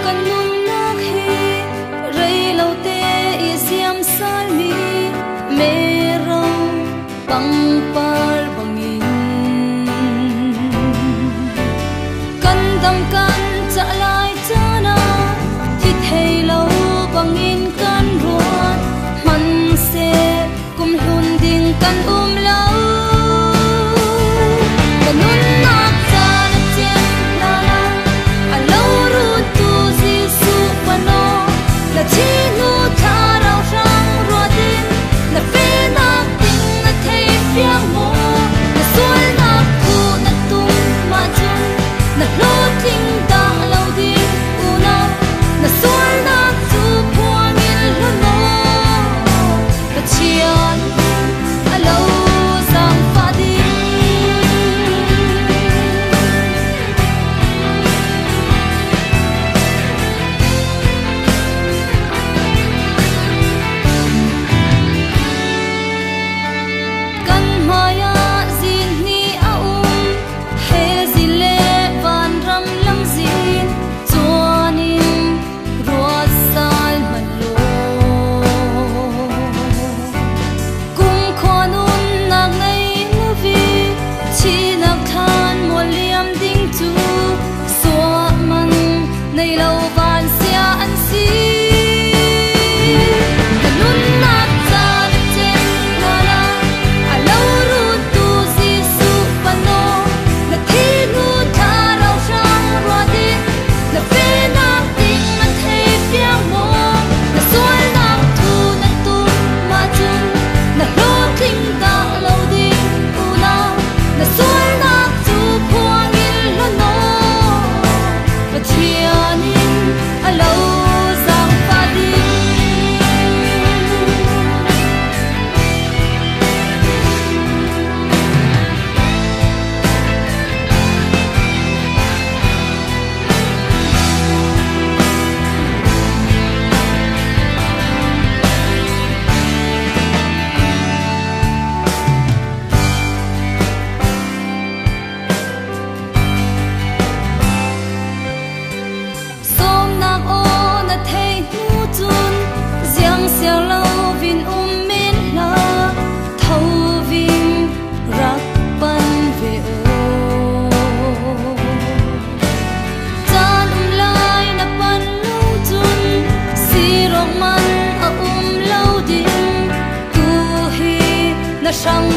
kan nun nak hi rei lo te i siam sal mi me rong bang par bangin kan dam kan cha lai chana thi thei lo bangin kan ruat man se kum hun ding kan lo kanun nak cha na chen na la alo ru tu jisu pano la chi nu tha rao rang ro din na fe na ting na thei piang mo na sol na khu na tum ma chun na lo ting da lo din u na sol na tu phuang in lo no pa chian alo sang fa din kan maya zin ni a he zile van ram lam zin chuanin ruat sal man lo kum khonun nak nei nuvi chi nak than mo liam ding chu suwa man nei lo van sia an si kanun nak cha na chen na la alo ru tu jisu pano na thi nu tha rao rang ro din na fe na ting na thei piang mo na sol na thu na tum ma chun na lo ting da lo din u na sol na tu phuang in lo no pa chianin alo sang fa din som nak o na thei nu chun jiang siang lo vin min la thau vin rak pan ve o chan lai na pan lo chun si rong man a lo din tu hi na sang